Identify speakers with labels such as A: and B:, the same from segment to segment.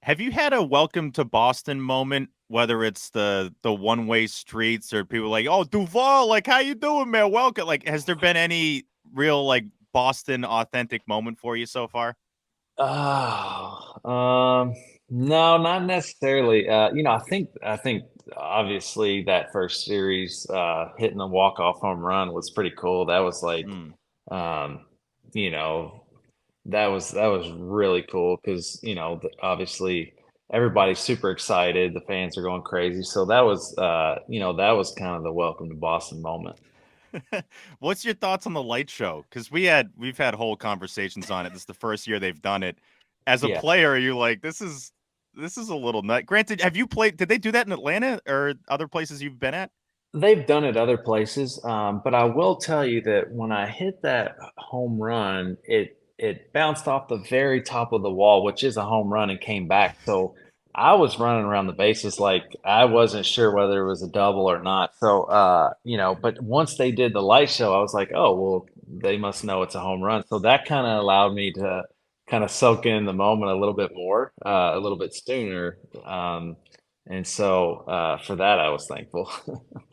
A: Have you had a welcome to Boston moment, whether it's the one-way streets or people like, "Oh, Duvall, like how you doing, man? Welcome." Like, has there been any real like Boston authentic moment for you so far?
B: Oh, no, not necessarily. I think obviously that first series, hitting the walk-off home run was pretty cool. That was like,
A: Mm.
B: um, you know, that was really cool because obviously everybody's super excited. The fans are going crazy. So that was kind of the welcome to Boston moment.
A: What's your thoughts on the light show? Because we've had whole conversations on it. This is the first year they've done it. As a
B: Yeah.
A: player, you're like, this is a little nut. Granted, have you played? Did they do that in Atlanta or other places you've been at?
B: They've done it other places, but I will tell you that when I hit that home run, it bounced off the very top of the wall, which is a home run, and came back. So I was running around the bases like I wasn't sure whether it was a double or not. So but once they did the light show, I was like, oh well, they must know it's a home run. So that kind of allowed me to kind of soak in the moment a little bit more, a little bit sooner. And so for that, I was thankful.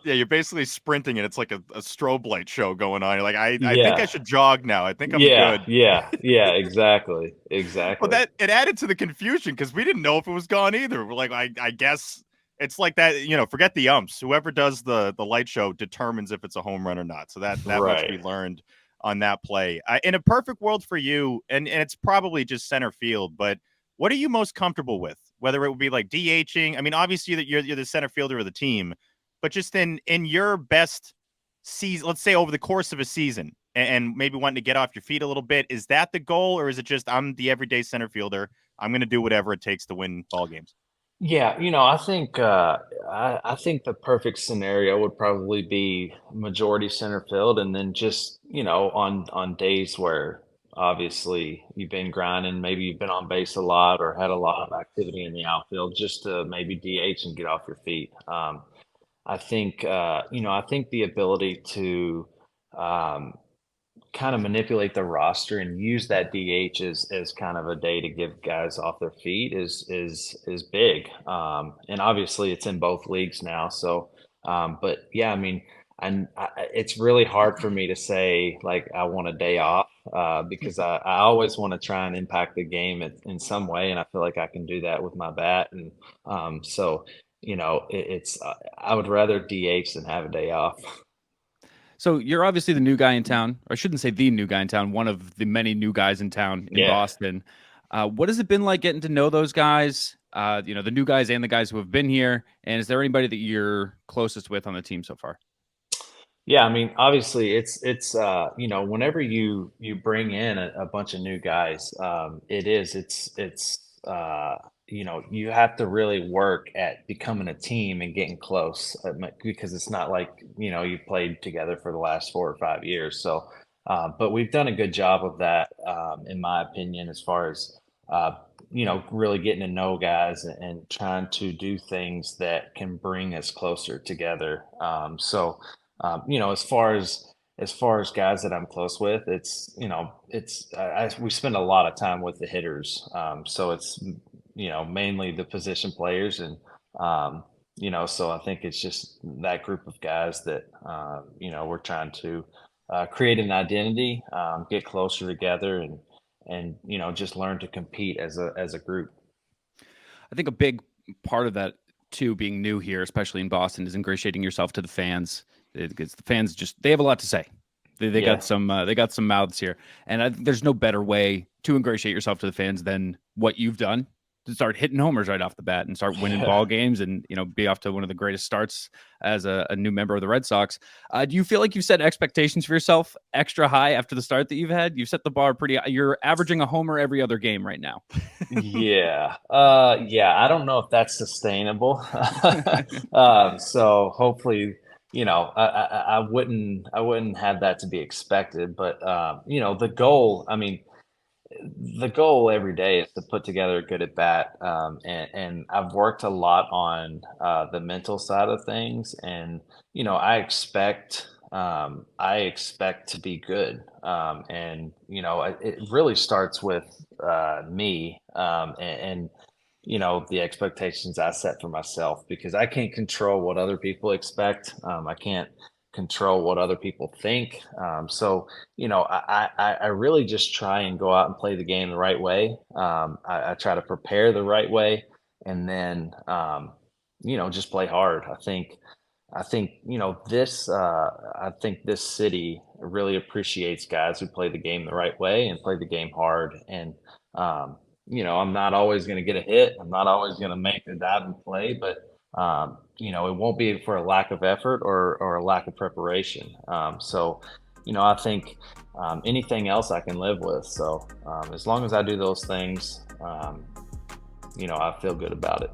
A: Yeah, you're basically sprinting and it's like a strobe light show going on. You're like, I think I
B: Yeah.
A: should jog now. I think I'm
B: Yeah,
A: good.
B: yeah, yeah, exactly.
A: Well,
B: Exactly.
A: that it added to the confusion because we didn't know if it was gone either. We're like, I guess it's like that, forget the umps. Whoever does the light show determines if it's a home run or not. So that much we
B: Right.
A: learned on that play. In a perfect world for you, and it's probably just center field, but what are you most comfortable with? Whether it would be like DHing. I mean, obviously that you're the center fielder of the team, but just in your best season, let's say over the course of a season, and maybe wanting to get off your feet a little bit, is that the goal, or is it just I'm the everyday center fielder? I'm going to do whatever it takes to win ball games.
B: Yeah, I think the perfect scenario would probably be majority center field, and then just, on days where obviously you've been grinding, maybe you've been on base a lot or had a lot of activity in the outfield, just to maybe DH and get off your feet. I think the ability to um, kind of manipulate the roster and use that DH as kind of a day to give guys off their feet is big. And obviously it's in both leagues now. So, but yeah, I mean, it's really hard for me to say like I want a day off because I always want to try and impact the game in some way, and I feel like I can do that with my bat. And so it's I would rather DH than have a day off.
A: So you're obviously the new guy in town, or I shouldn't say the new guy in town, one of the many new guys in town in
B: Yeah.
A: Boston. What has it been like getting to know those guys? The new guys and the guys who have been here. And is there anybody that you're closest with on the team so far?
B: Yeah, I mean, obviously, whenever you bring in a bunch of new guys, you have to really work at becoming a team and getting close, because it's not like you played together for the last 4 or 5 years. So, but we've done a good job of that, in my opinion, as far as really getting to know guys and trying to do things that can bring us closer together. As far as guys that I'm close with, we spend a lot of time with the hitters. So it's mainly the position players, and so I think it's just that group of guys that we're trying to create an identity, get closer together, and just learn to compete as a group.
A: I think a big part of that too, being new here, especially in Boston, is ingratiating yourself to the fans. Because the fans just they have a lot to say. They got
B: Yeah.
A: some mouths here, and there's no better way to ingratiate yourself to the fans than what you've done to start hitting homers right off the bat and start winning
B: Yeah.
A: ball games, and be off to one of the greatest starts as a new member of the Red Sox. Do you feel like you've set expectations for yourself extra high after the start that you've had? You've set the bar pretty. You're averaging a homer every other game right now.
B: Yeah. Yeah, I don't know if that's sustainable. So hopefully, I wouldn't have that to be expected, but the goal every day is to put together a good at bat. And I've worked a lot on the mental side of things, and I expect to be good. And it really starts with me. And the expectations I set for myself, because I can't control what other people expect. I can't control what other people think. So, I really just try and go out and play the game the right way. I try to prepare the right way, and then, just play hard. I think this city really appreciates guys who play the game the right way and play the game hard. And, I'm not always going to get a hit. I'm not always going to make the dive and play, but, it won't be for a lack of effort or a lack of preparation. So, I think anything else I can live with. So as long as I do those things, I feel good about it.